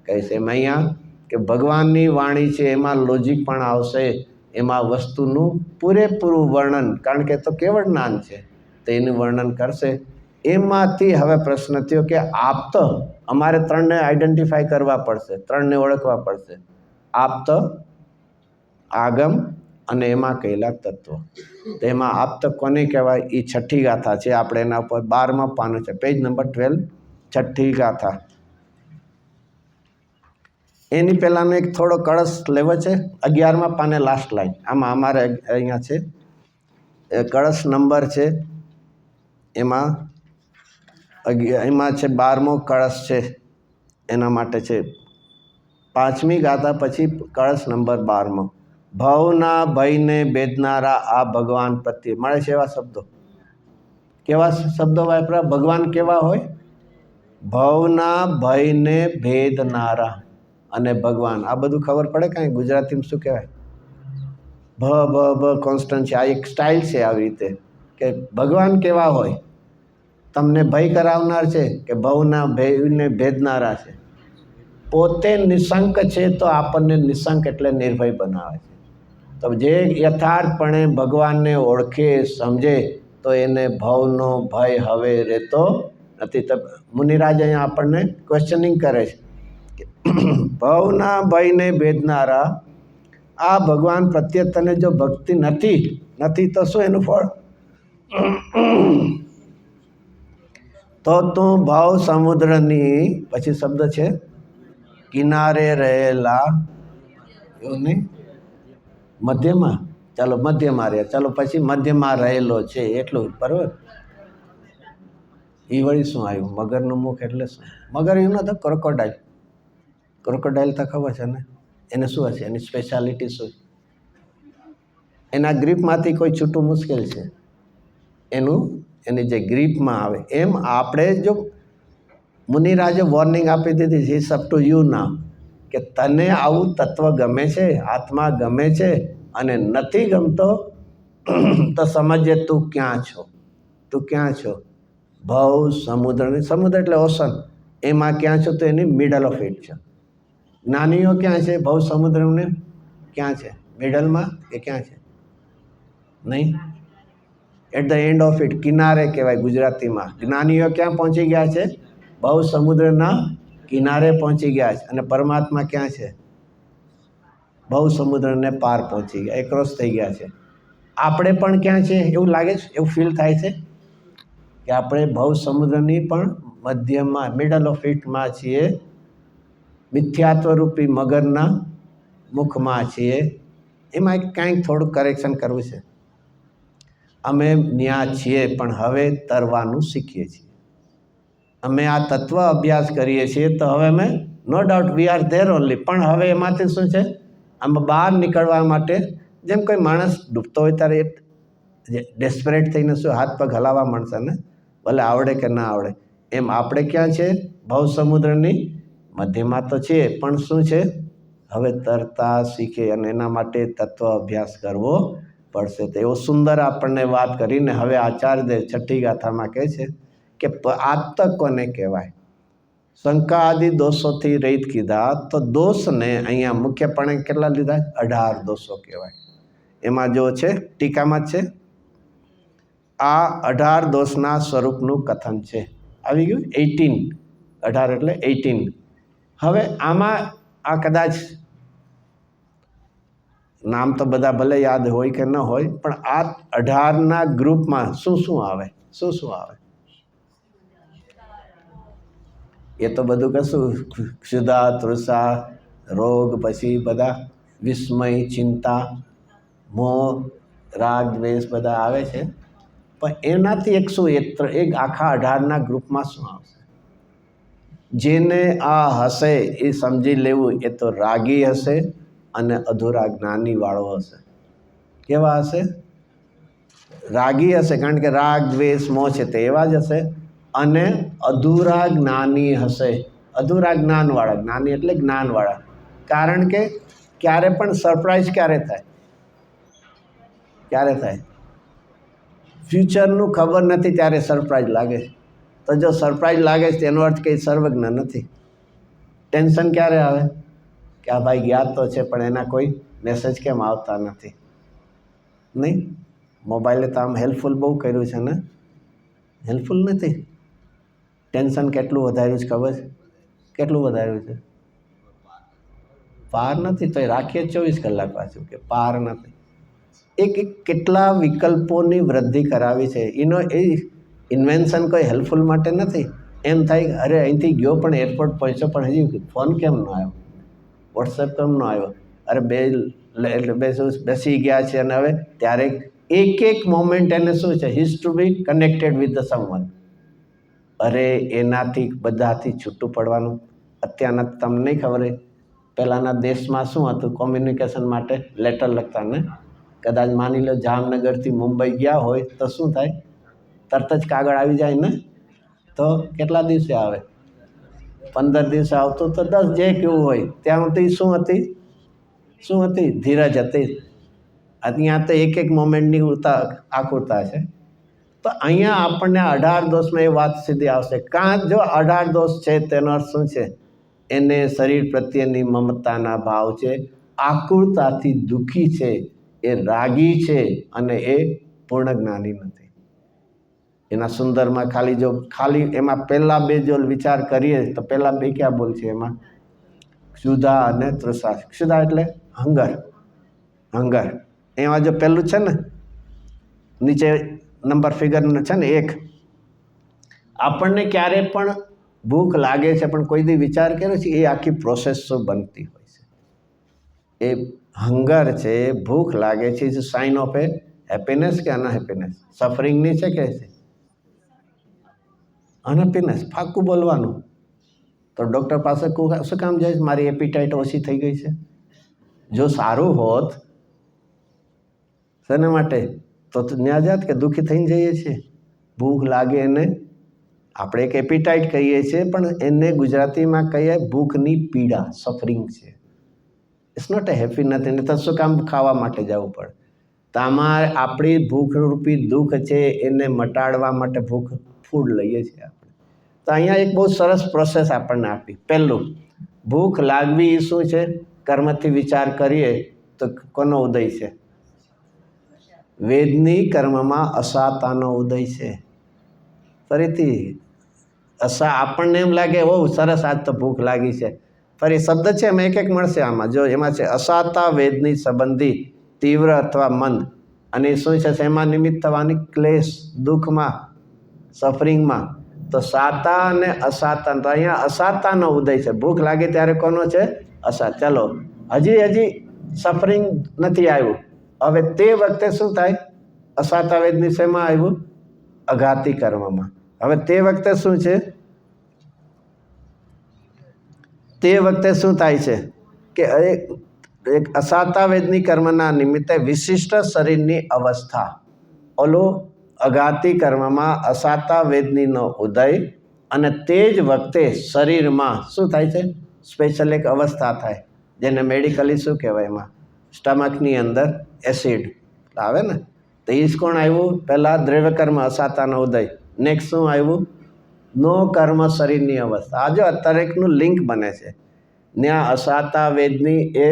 Speaker 1: કહીશ. એમ અહીંયા કે ભગવાનની વાણી છે, એમાં લોજિક પણ આવશે, એમાં વસ્તુનું પૂરેપૂરું વર્ણન, કારણ કે તો કેવળ જ્ઞાન છે, તો એનું વર્ણન કરશે. એમાંથી હવે પ્રશ્ન થયો કે આપ્ત, અમારે 3ને આઈડેન્ટિફાઈ કરવા પડશે, 3ને ઓળખવા પડશે. આપ્ત, આગમ અને એમાં કહેલા તત્વ. તો એમાં આપ્ત કોને કહેવાય? એ છઠ્ઠી ગાથા છે. આપણે એના ઉપર 12મા પાનું છે, પેજ નંબર 12, છઠ્ઠી ગાથા. એની પહેલાંનો એક થોડો કળશ લેવો છે, 11મા પાને લાસ્ટ લાઈન. આમાં અમારે અહીંયા છે કળશ નંબર છે એમાં એમાં છે 12મો કળશ છે, એના માટે છે 5મી ગાથા પછી કળશ નંબર 12મો. ભવના ભયને ભેદનારા આ ભગવાન પ્રત્યે મળે છે એવા શબ્દો. કેવા શબ્દો વાપરા? ભગવાન કેવા હોય? ભવના ભયને ભેદનારા અને ભગવાન. આ બધું ખબર પડે કાંઈ ગુજરાતીમાં શું કહેવાય? ભ કોન્સ્ટન્ટ છે. આ એક સ્ટાઇલ છે આવી રીતે કે ભગવાન કેવા હોય, તમને ભય કરાવનાર છે કે ભવના ભયને ભેદનારા છે. પોતે નિશંક છે તો આપણને નિશંક એટલે નિર્ભય બનાવે છે. તો જે યથાર્થપણે ભગવાનને ઓળખે સમજે તો એને ભવનો ભય હવે રહેતો નથી. તો મુનિરાજ અહીંયા આપણને ક્વેશ્ચનિંગ કરે છે કે ભવના ભયને ભેદનારા આ ભગવાન પ્રત્યે તને જો ભક્તિ નથી તો શું એનું ફળ? તો તું ભવ સમુદ્રની પછી શબ્દ છે કિનારે રહેલા, એવું નહીં, મધ્યમાં, ચાલો મધ્યમાં રહે, ચાલો પછી મધ્યમાં રહેલો છે એટલું બરાબર. એ વળી શું આવ્યું? મગરનું મુખ એટલે શું? મગર એવું નતો, ક્રોકોડાઇલ. ક્રોકોડાઇલ તો ખબર છે ને, એને શું હશે? એની સ્પેશિયાલિટી શું? એના ગ્રીપમાંથી કોઈ છૂટું મુશ્કેલ છે. એની જે ગ્રીપમાં આવે એમ આપણે જો મુનિરાજે વોર્નિંગ આપી દીધી છે, ઇટ્સ અપ ટુ યુ નાઉ, કે તને આવું તત્વ ગમે છે, આત્મા ગમે છે અને નથી ગમતો તો સમજે તું ક્યાં છો. તું ક્યાં છો? ભવ સમુદ્રની, સમુદ્ર એટલે ઓશન, એમાં ક્યાં છો? તો એની મિડલ ઓફ ઇટ છે. જ્ઞાનીઓ ક્યાં છે? ભવ સમુદ્રને ક્યાં છે? મિડલમાં કે ક્યાં છે? નહીં, at the end of it, કિનારે કહેવાય ગુજરાતીમાં. જ્ઞાનીઓ ક્યાં પહોંચી ગયા છે? ભવ સમુદ્રના કિનારે પહોંચી ગયા છે. અને પરમાત્મા ક્યાં છે? ભવ સમુદ્રને પાર પહોંચી ગયા, એક્રોસ થઈ ગયા છે. આપણે પણ ક્યાં છે એવું લાગે છે? એવું ફીલ થાય છે કે આપણે ભવ સમુદ્રની પણ મધ્યમાં, મિડલ ઓફ ઇટમાં છીએ, મિથ્યાત્વરૂપી મગરના મુખમાં છીએ. એમાં કાંઈક થોડું કરેક્શન કરવું છે. અમે ન્યા છીએ પણ હવે તરવાનું શીખીએ છીએ. અમે આ તત્વ અભ્યાસ કરીએ છીએ તો હવે અમે no doubt we are there only, પણ હવે એમાંથી શું છે, આમાં બહાર નીકળવા માટે જેમ કોઈ માણસ ડૂબતો હોય ત્યારે ડેસ્પરેટ થઈને શું હાથ પગ હલાવવા માંડશે ને, ભલે આવડે કે ના આવડે. એમ આપણે ક્યાં છે? ભવ સમુદ્રની મધ્યમાં તો છીએ, પણ શું છે, હવે તરતા શીખે અને એના માટે તત્વ અભ્યાસ કરવો પડશે. તો એવો સુંદર આપણને વાત કરીને હવે આચાર્યદેવ 6ઠ્ઠી ગાથામાં કહે છે કે આત્ત કોને કહેવાય? શંકા આદિ દોષોથી રહિત કીધા. તો દોષને અહીંયા મુખ્યપણે કેટલા લીધા? 18 દોષો કહેવાય. એમાં જો છે ટીકામાં જ છે, આ 18 દોષના સ્વરૂપનું કથન છે. આવી ગયું 18, 18 એટલે 18. હવે આમાં આ કદાચ નામ તો બધા ભલે યાદ હોય કે ન હોય, પણ આ 18ના ગ્રુપમાં શું શું આવે? શું શું આવે? એ તો બધું કશું ક્ષુધા, તૃષા, રોગ, પછી બધા વિસ્મય, ચિંતા, મોહ, રાગ, દ્વેષ બધા આવે છે. પણ એનાથી એક આખા 18ના ગ્રુપમાં શું આવશે? જેને આ હશે એ સમજી લેવું, એ તો રાગી હશે અને અધૂરા જ્ઞાનીવાળો હશે. કેવા હશે? રાગી હશે, કારણ કે રાગ, દ્વેષ, મોહ છે તે એવા જ હશે. અને અધૂરા જ્ઞાની હશે. અધૂરા જ્ઞાનવાળા, જ્ઞાની એટલે જ્ઞાનવાળા. કારણ કે ક્યારે પણ સરપ્રાઈઝ ક્યારે થાય? ક્યારે થાય? ફ્યુચરનું ખબર નથી ત્યારે સરપ્રાઈઝ લાગે. તો જો સરપ્રાઈઝ લાગે છે તેનો અર્થ કંઈ સર્વજ્ઞ નથી. ટેન્શન ક્યારે આવે? કે આ ભાઈ ગયા તો છે પણ એના કોઈ મેસેજ કેમ આવતા નથી? નહીં, મોબાઈલે તો આમ હેલ્પફુલ બહુ કર્યું છે ને? હેલ્પફુલ નથી. ટેન્શન કેટલું વધાર્યું છે ખબર છે? કેટલું વધાર્યું છે? પાર નથી. તો એ રાખીએ 24 કલાક પાછું કે પાર નથી. એક કેટલા વિકલ્પોની વૃદ્ધિ કરાવી છે. એ ઇન્વેન્શન કોઈ હેલ્પફુલ માટે નથી. એમ થાય અરે અહીંથી ગયો પણ એરપોર્ટ પહોંચ્યો પણ હજી ફોન કેમ ન આવ્યો, વોટ્સએપ કેમ ન આવ્યો, અરે બેસી ગયા છે અને હવે ત્યારે એક મોમેન્ટ એને શું છે, he's to be connected with the someone. અરે એનાથી બધાથી છૂટું પડવાનું. અત્યારના તમને નહીં ખબર હોય, પહેલાંના દેશમાં શું હતું, કોમ્યુનિકેશન માટે લેટર લખતા ને, કદાચ માની લો જામનગરથી મુંબઈ ગયા હોય તો શું થાય, તરત જ કાગળ આવી જાય ને. તો કેટલા દિવસે આવે, 15 દિવસે આવતું તો 10, જે કેવું હોય. ત્યાં સુધી શું હતી, ધીરજ હતી. અહીંયા તો એક મોમેન્ટની આકુરતા છે. તો અહીંયા આપણને 18 દોષમાં એ વાત સીધી આવશે. કાં જો 18 દોષ છે તેનો અર્થ શું છે, એને શરીર પ્રત્યેની મમતાના ભાવ છે, આકુરતાથી દુઃખી છે, એ રાગી છે, અને એ પૂર્ણ જ્ઞાની નથી. એના સુંદરમાં ખાલી એમાં પહેલા બે જો વિચાર કરીએ તો પહેલા બે ક્યાં બોલ છે એમાં, ક્ષુધા અને તૃષા. ક્ષુધા એટલે હંગર. એમાં જો પહેલું છે ને, નીચે નંબર ફિગર છે ને 1, આપણને ક્યારે પણ ભૂખ લાગે છે, પણ કોઈ દી વિચાર કર્યો છે એ આખી પ્રોસેસ શું બનતી હોય છે. એ હંગર છે, ભૂખ લાગે છે, is sign of a happiness કે અનહેપીનેસ, સફરિંગની છે કે છે અનહેપીનેસ. ફાકું બોલવાનું. તો ડૉક્ટર પાસે શું કામ જાય છે, મારી એપિટાઇટ ઓછી થઈ ગઈ છે. જો સારું હોત શેના માટે, તો ત્યાં જાત કે દુઃખી થઈને જઈએ છીએ. ભૂખ લાગે એને આપણે એક એપિટાઇટ કહીએ છીએ, પણ એને ગુજરાતીમાં કહીએ ભૂખની પીડા, સફરિંગ છે. ઇટ્સ નોટ એ હેપી નથી. ને તો શું કામ ખાવા માટે જવું પડે. તો આમાં આપણી ભૂખરૂપી દુઃખ છે એને મટાડવા માટે ફૂડ લઈએ છીએ આપણે. તો અહીંયા એક બહુ સરસ પ્રોસેસ આપણને આપી. પહેલું, ભૂખ લાગવી એ શું છે, કર્મથી વિચાર કરીએ તો કોનો ઉદય છે, વેદની કર્મમાં અસાતાનો ઉદય છે. ફરીથી આપણને એમ લાગે બહુ સરસ આજ તો ભૂખ લાગી છે, ફરી શબ્દ છે એમાં એક મળશે. આમાં જો એમાં છે અસાતા વેદની સંબંધી તીવ્ર અથવા મંદ, અને શું છે એમાં નિમિત્ત થવાની ક્લેશ, દુઃખમાં, સફરિંગમાં. તો સાતા અને અસાતા, તો અહીંયા અસાતાનો ઉદય છે. ભૂખ લાગે ત્યારે કોનો છે, અસાત. ચાલો હજી સફરિંગ નથી આવ્યું. હવે તે વખતે શું થાય, અસાતા વેદની શેમાં આવ્યું, અઘાતી કર્મમાં. હવે તે વખતે શું છે, તે વખતે શું થાય છે કે એક અસાતા વેદની કર્મના નિમિત્તે વિશિષ્ટ શરીરની અવસ્થા, ઓલો અઘાતી કર્મમાં અસાતા વેદનીનો ઉદય, અને તે જ વખતે શરીરમાં શું થાય છે, સ્પેશિયલ એક અવસ્થા થાય, જેને મેડિકલી શું કહેવાય, એમાં સ્ટમકની અંદર એસિડ આવે ને. તો એ જ કોણ આવ્યું, પહેલાં દ્રવ્ય કર્મ અસાતાનો ઉદય, નેક્સ્ટ શું આવ્યું, નો કર્મ શરીરની અવસ્થા. આ જો અત્યારેકનું લિંક બને છે. ત્યાં અસાતા વેદની એ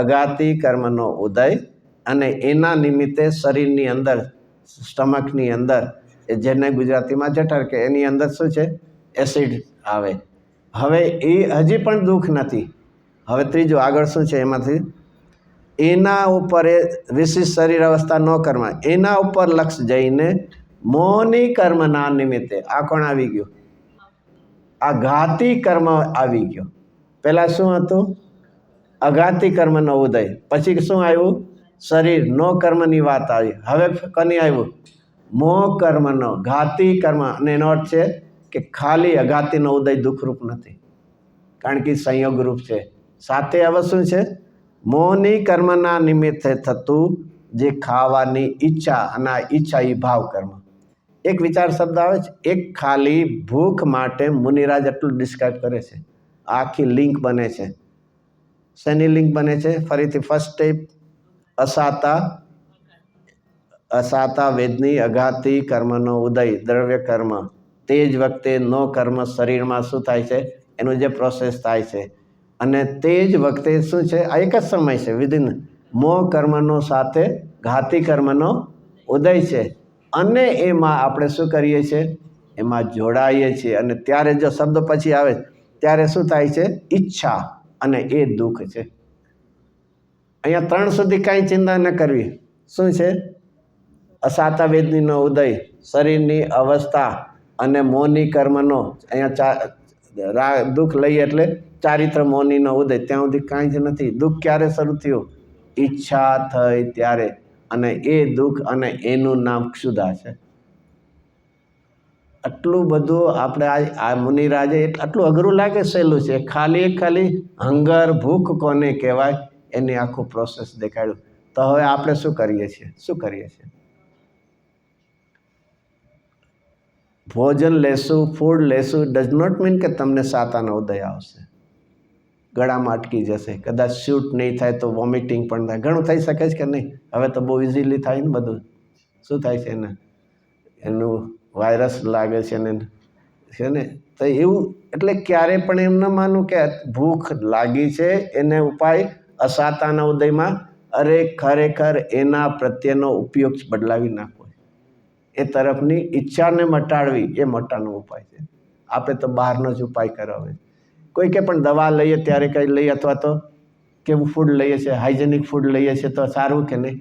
Speaker 1: અઘાતી કર્મનો ઉદય, અને એના નિમિત્તે શરીરની અંદર, સ્ટમકની અંદર, જેને ગુજરાતીમાં જઠર કે, એની અંદર શું છે, એસિડ આવે. હવે એ હજી પણ દુઃખ નથી. હવે ત્રીજું આગળ શું છે એમાંથી, એના ઉપર એ વિશિષ્ટ શરીર અવસ્થા ન કર્મ, એના ઉપર લક્ષ જઈને મોહની કર્મના નિમિત્તે આ કોણ આવી ગયું, આ ઘાતી કર્મ આવી ગયો. પહેલાં શું હતું, અઘાતી કર્મનો ઉદય, પછી શું આવ્યું, શરીર નો કર્મની વાત આવી. હવે કોની આવ્યું, મોહ કર્મનો, ઘાતી કર્મ. અને એનો અર્થ છે કે ખાલી અઘાતીનો ઉદય દુઃખરૂપ નથી, કારણ કે સંયોગરૂપ છે. સાથે હવે શું છે, મોહની કર્મના નિમિત્તે થતું જે ખાવાની ઈચ્છા, અને આ ઈચ્છા એ ભાવ કર્મ. એક વિચાર શબ્દ આવે છે, એક ખાલી ભૂખ માટે મુનિરાજ એટલું ડિસ્ક્રાઇબ કરે છે. આખી લિંક બને છે. શેની લિંક બને છે, ફરીથી ફર્સ્ટ સ્ટેપ, અસાતા વેદની અઘાતી કર્મનો ઉદય, દ્રવ્ય કર્મ. તે જ વખતે નો કર્મ શરીરમાં શું થાય છે, એનું જે પ્રોસેસ થાય છે. અને તે જ વખતે શું છે, આ એક જ સમય છે, વિધિન મોહ કર્મનો સાથે ઘાતી કર્મનો ઉદય છે. અને એમાં આપણે શું કરીએ છીએ, એમાં જોડાઈએ છીએ. અને ત્યારે જો શબ્દ પછી આવે ત્યારે શું થાય છે, ઈચ્છા, અને એ દુઃખ છે. અહીંયા 3 સુધી કાંઈ ચિંતા ન કરવી. શું છે, અસાતા વેદનીનો ઉદય, શરીરની અવસ્થા, અને મોહની કર્મનો, અહીંયા દુઃખ લઈએ એટલે ચારિત્ર મોહનીનો ઉદય. ત્યાં સુધી કાંઈ જ નથી. દુઃખ ક્યારે શરૂ થયું, ઈચ્છા થઈ ત્યારે. અને એ દુઃખ અને એનું નામ ક્ષુધા છે. આટલું બધું આપણે આ મુનિરાજે આટલું અઘરું લાગે સહેલું છે, ખાલી હંગર ભૂખ કોને કહેવાય એની આખું પ્રોસેસ દેખાડ્યું. તો હવે આપણે શું કરીએ છીએ? ભોજન લેશું, ફૂડ લેશું, ડઝ નોટ મીન કે તમને સાતાનો ઉદય આવશે. ગળામાં અટકી જશે, કદાચ શૂટ નહીં થાય તો વોમિટિંગ પણ થાય, ઘણું થઈ શકે છે કે નહીં? હવે તો બહુ ઇઝીલી થાય ને બધું. શું થાય છે એનું વાયરસ લાગે છે ને તો એવું. એટલે ક્યારે પણ એમ ન માનું કે ભૂખ લાગી છે એને ઉપાય અસાતાના ઉદયમાં, અરે ખરેખર એના પ્રત્યેનો ઉપયોગ બદલાવી નાખવો, એ તરફની ઈચ્છાને મટાડવી એ મોટાનો ઉપાય છે. આપણે તો બહારનો જ ઉપાય કરાવે. કોઈ કે પણ દવા લઈએ ત્યારે કંઈ લઈએ, અથવા તો કેવું ફૂડ લઈએ છીએ, હાઇજેનિક ફૂડ લઈએ છીએ તો સારું કે નહીં?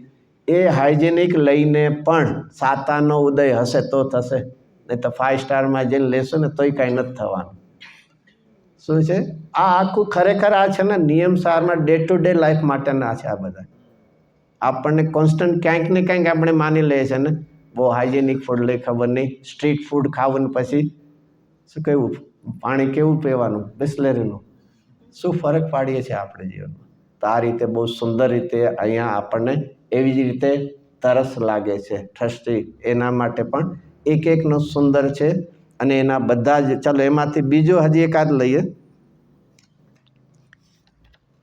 Speaker 1: એ હાઇજેનિક લઈને પણ સાતાનો ઉદય હશે તો થશે, નહીં તો 5 સ્ટારમાં જઈને લેશો ને તોય કાંઈ નથી થવાનું. શું છે આ આખું? ખરેખર આ છે ને નિયમ સારમાં ડે ટુ ડે લાઈફ માટેના છે. આ બધા આપણને કોન્સ્ટન્ટ ક્યાંક ને ક્યાંક આપણે માની લઈએ છીએ ને, બહુ હાઇજેનિક ફૂડ લઈ ખબર નહીં, સ્ટ્રીટ ફૂડ ખાવું ને પછી શું કહેવું, પાણી કેવું પીવાનું, બિસ્લેરીનું, શું ફરક પાડીએ છીએ આપણે જીવનમાં. તો આ રીતે બહુ સુંદર રીતે અહીંયા આપણને એવી જ રીતે તરસ લાગે છે, થર્સ્ટી, એના માટે પણ એકનો સુંદર છે. અને એના બધા જ, ચાલો એમાંથી બીજો હજી એકાદ લઈએ.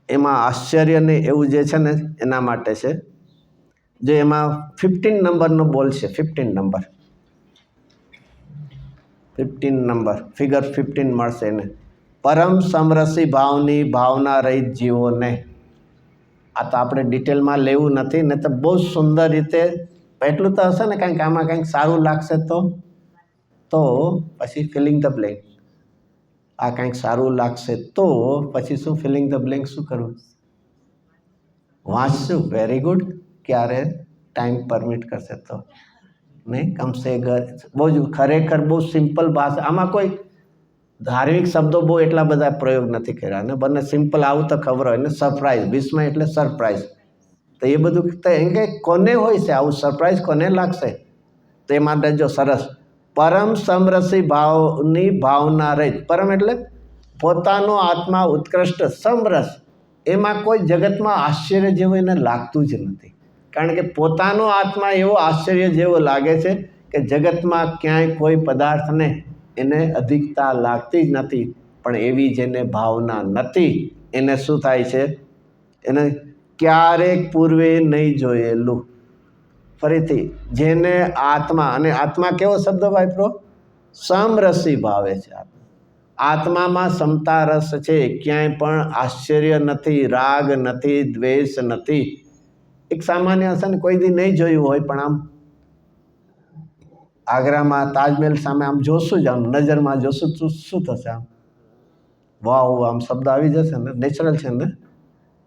Speaker 1: એમાં આશ્ચર્ય ને એવું જે છે ને એના માટે છે. જો એમાં 15 નંબરનો બોલ છે, 15 નંબર, ફિગર 15 મળશે એને. પરમ સમરસી ભાવની ભાવના રહિત જીવોને. આ તો આપણે ડિટેલમાં લેવું નથી ને, તો બહુ સુંદર રીતે એટલું તો હશે ને કંઈક આમાં કંઈક સારું લાગશે તો પછી ફિલિંગ ધ બ્લેન્ક. આ કંઈક સારું લાગશે તો પછી શું ફિલિંગ ધ બ્લેન્ક શું કરવું? વાંચશું. Very good. ક્યારે ટાઈમ પરમિટ કરશે તો નહીં, કમસે ઘર બહુ જ ખરેખર બહુ સિમ્પલ ભાષા. આમાં કોઈ ધાર્મિક શબ્દો બહુ એટલા બધા પ્રયોગ નથી કર્યા ને, બંને સિમ્પલ આવું તો ખબર હોય ને. સરપ્રાઈઝ, વિસ્મય એટલે સરપ્રાઈઝ. તો એ બધું તો એમ કે કોને હોય છે આવું સરપ્રાઈઝ, કોને લાગશે? તો એ માટે જો સરસ, પરમ સમરસી ભાવની ભાવના રહિત. પરમ એટલે પોતાનો આત્મા ઉત્કૃષ્ટ, સમરસ, એમાં કોઈ જગતમાં આશ્ચર્ય જેવું એને લાગતું જ નથી. કારણ કે પોતાનો આત્મા એવો આશ્ચર્ય જેવો લાગે છે કે જગતમાં ક્યાંય કોઈ પદાર્થને એને અધિકતા લાગતી જ નથી. પણ એવી જેને ભાવના નથી એને શું થાય છે? એને ક્યારેક પૂર્વે નહીં જોયેલું. ફરીથી, જેને આત્મા, અને આત્મા કેવો શબ્દ વાપરો? સમરસી ભાવે છે. આત્મામાં સમતા રસ છે, ક્યાંય પણ આશ્ચર્ય નથી, રાગ નથી, દ્વેષ નથી. એક સામાન્ય હશે ને, કોઈ દી નહીં જોયું હોય પણ આમ આગ્રામાં તાજમહેલ સામે આમ જોશું જ, આમ નજરમાં જોશું તો શું થશે? આમ વાવ, આમ શબ્દ આવી જશે ને, નેચરલ છે ને.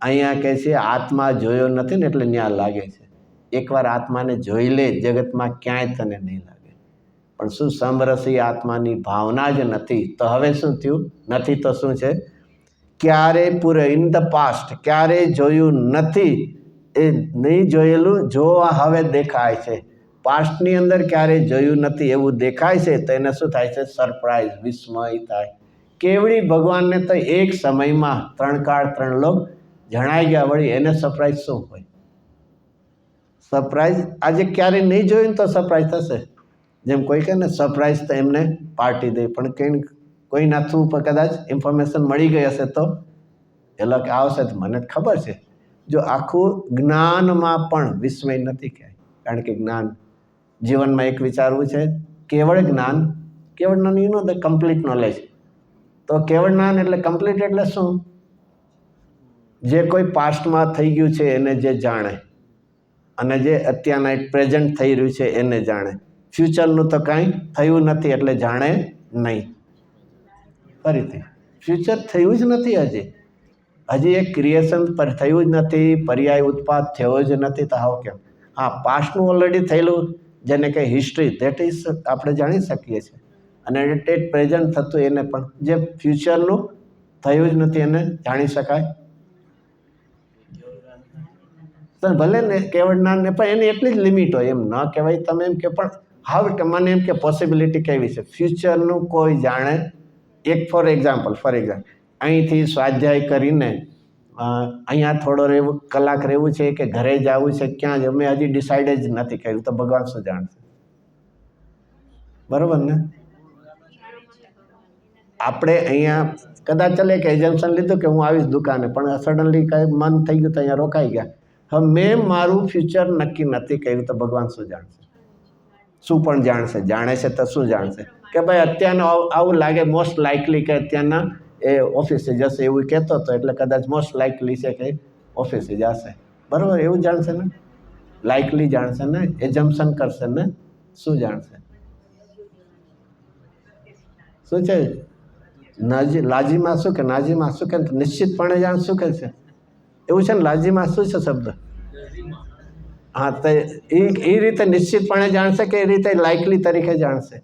Speaker 1: અહીંયા કહે છે આત્મા જોયો નથી ને એટલે ન્યા લાગે છે. એકવાર આત્માને જોઈ લે, જગતમાં ક્યાંય તને નહીં લાગે. પણ શું સમરસી આત્માની ભાવના જ નથી. તો હવે શું થયું? નથી તો શું છે? ક્યારે પૂરે, ઇન ધ પાસ્ટ, ક્યારે જોયું નથી, એ નહીં જોયેલું જો હવે દેખાય છે. પાસ્ટની અંદર ક્યારેય જોયું નથી એવું દેખાય છે તો એને શું થાય છે? સરપ્રાઈઝ, વિસ્મય થાય. કેવડી ભગવાનને તો એક સમયમાં 3 કાળ 3 લોક જણાઈ ગયા, વળી એને સરપ્રાઈઝ શું હોય? સરપ્રાઈઝ આજે ક્યારેય નહીં જોયું તો સરપ્રાઈઝ થશે. જેમ કોઈ કહે ને સરપ્રાઈઝ તો એમને પાર્ટી દે, પણ કોઈના થ્રુ પર કદાચ ઇન્ફોર્મેશન મળી ગઈ હશે તો એ લોકો આવશે તો મને ખબર છે. જો આખું જ્ઞાનમાં પણ વિસ્મય નથી ક્યાંય. કારણ કે જ્ઞાન જીવનમાં એક વિચારવું છે, કેવળ જ્ઞાન, કેવળ જ્ઞાન you know the complete knowledge. તો કેવળ જ્ઞાન એટલે કમ્પ્લીટ એટલે શું? જે કોઈ પાસ્ટમાં થઈ ગયું છે એને જે જાણે, અને જે અત્યારના પ્રેઝન્ટ થઈ રહ્યું છે એને જાણે. ફ્યુચરનું તો કાંઈ થયું નથી એટલે જાણે નહીં. ફરીથી, ફ્યુચર થયું જ નથી હજી એક ક્રિએશન પર થયું જ નથી, પર્યાય ઉત્પાદ થયો જ નથી. તો હાવ કેમ? હા, પાસ્ટનું ઓલરેડી થયેલું જેને કંઈ હિસ્ટ્રી, ધેટ ઇઝ આપણે જાણી શકીએ છીએ. અને એટ પ્રેઝન્ટ થતું એને પણ, જે ફ્યુચરનું થયું જ નથી એને જાણી શકાય. તો ભલે ને કેવળ જ્ઞાન ને પણ એની એટલી જ લિમિટ હોય, એમ ન કહેવાય તમે એમ કે પણ હાવ કે મને એમ કે પોસિબિલિટી કેવી છે ફ્યુચરનું કોઈ જાણે. એક ફોર એક્ઝામ્પલ અહીંથી સ્વાધ્યાય કરીને અહીંયા થોડો રહેવું કલાક રહેવું છે કે ઘરે જવું છે ક્યાં જ અમે હજી ડિસાઇડ જ નથી કર્યું, તો ભગવાન શું જાણશે? બરાબર ને? આપણે અહીંયા કદાચ ચાલે કે એજમ્પશન લીધું કે હું આવીશ દુકાને, પણ સડનલી કાંઈ મન થઈ ગયું તો અહીંયા રોકાઈ ગયા. હવે મેં મારું ફ્યુચર નક્કી નથી કર્યું, તો ભગવાન શું જાણશે? શું પણ જાણશે? જાણે છે તો શું જાણશે? કે ભાઈ અત્યારનો આવું લાગે મોસ્ટ લાઇકલી કે અત્યારના એ ઓફિસે જશે એવું કહેતો હતો, એટલે કદાચ મોસ્ટ લાઇકલી છે કે ઓફિસે જશે. બરાબર, એવું જાણશે ને? લાઇકલી જાણશે ને? એજમ્પશન કરશે ને? શું જાણશે? શું છે? લાજીમાં શું કે નાજીમાં શું કે નિશ્ચિતપણે જાણ શું કે છે એવું છે ને? લાજીમાં શું છે શબ્દ? હા, તો એ રીતે નિશ્ચિતપણે જાણશે કે એ રીતે લાઇકલી તરીકે જાણશે?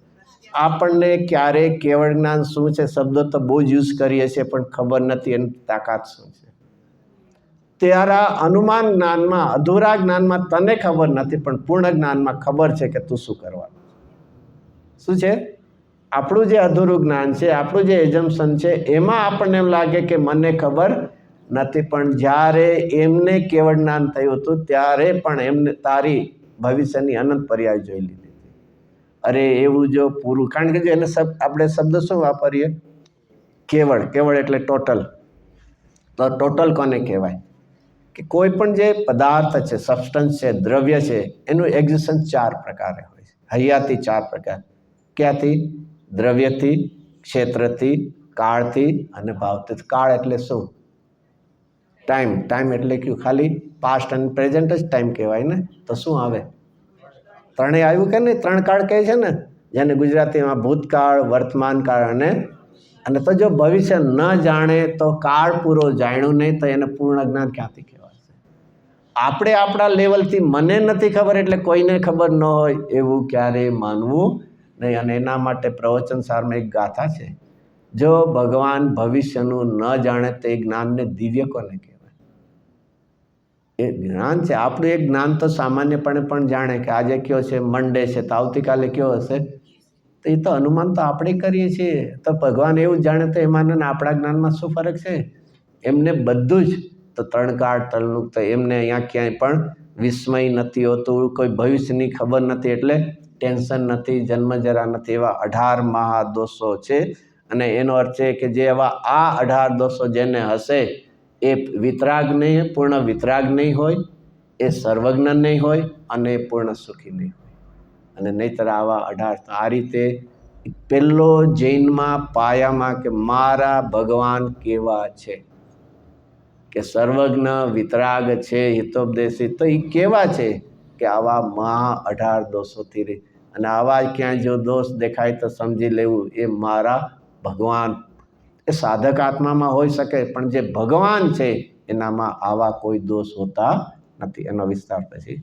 Speaker 1: આપણને ક્યારેય કેવળ જ્ઞાન શું છે શબ્દો તો બહુ જ યુઝ કરીએ છીએ, પણ ખબર નથી એની તાકાત શું છે. ત્યારે અનુમાન જ્ઞાનમાં, અધૂરા જ્ઞાનમાં તને ખબર નથી, પણ પૂર્ણ જ્ઞાનમાં ખબર છે કે તું શું કરવાનું. શું છે? આપણું જે અધૂરું જ્ઞાન છે, આપણું જે એજમ્પશન છે, એમાં આપણને એમ લાગે કે મને ખબર નથી, પણ જ્યારે એમને કેવળ જ્ઞાન થયું હતું ત્યારે પણ એમને તારી ભવિષ્યની અનંત પર્યાય જોઈ લીધી હતી. અરે એવું જો પૂરું, કારણ કે એને આપણે શબ્દ શું વાપરીએ? કેવળ. કેવળ એટલે ટોટલ. તો ટોટલ કોને કહેવાય? કે કોઈ પણ જે પદાર્થ છે, સબસ્ટન્સ છે, દ્રવ્ય છે, એનું એક્ઝિસ્ટન્સ 4 પ્રકારે હોય છે. હૈયાથી 4 પ્રકાર. ક્યાંથી? દ્રવ્યથી, ક્ષેત્રથી, કાળથી અને ભાવથી. કાળ એટલે શું? ટાઈમ. ટાઈમ એટલે કયું? ખાલી પાસ્ટ અને પ્રેઝન્ટ જ ટાઈમ કહેવાય ને? તો શું આવે? ત્રણેય આવ્યું કે નહીં? 3 કાળ કહે છે ને, જેને ગુજરાતીમાં ભૂતકાળ, વર્તમાન કાળ અને તો જો ભવિષ્ય ન જાણે તો કાળ પૂરો જાણ્યું નહીં, તો એને પૂર્ણ જ્ઞાન ક્યાંથી કહેવાશે? આપણે આપણા લેવલથી મને નથી ખબર એટલે કોઈને ખબર ન હોય એવું ક્યારેય માનવું નહીં. અને એના માટે પ્રવચન સારમાં એક ગાથા છે, જો ભગવાન ભવિષ્યનું ન જાણે તો એ જ્ઞાનને દિવ્ય કોને કહેવાય? એ જ્ઞાન છે. આપણું એક જ્ઞાન તો સામાન્યપણે પણ જાણે કે આજે કયો છે મંડે છે તો આવતીકાલે કયો હશે, તો એ તો અનુમાન તો આપણે કરીએ છીએ. તો ભગવાન એવું જાણે તો એમાં ને આપણા જ્ઞાનમાં શું ફરક છે? એમને બધું જ તો 3 કાળ તલનું, તો એમને અહીંયા ક્યાંય પણ વિસ્મય નથી હોતું, કોઈ ભવિષ્યની ખબર નથી એટલે ટેન્શન નથી, જન્મજરા નથી. એવા 18 મહાદોષો છે. અને એનો અર્થ છે કે જે એવા આ 18 દોષો જેને હશે એ વિતરાગ નહીં, પૂર્ણ વિતરાગ નહીં હોય, એ સર્વજ્ઞ નહીં હોય અને પૂર્ણ સુખી નહીં હોય. અને નહીંતર આવા 18 આ રીતે પહેલો જૈનમાં પાયામાં કે મારા ભગવાન કેવા છે, કે સર્વજ્ઞ, વિતરાગ છે, હિતોપદેશી, તો એ કેવા છે કે આવા 18 દોષોથી રહે. અને આવા ક્યાંય જો દોષ દેખાય તો સમજી લેવું એ મારા ભગવાન. એ સાધક આત્મામાં હોઈ શકે, પણ જે ભગવાન છે એનામાં આવા કોઈ દોષ હોતા નથી. એનો વિસ્તાર પછી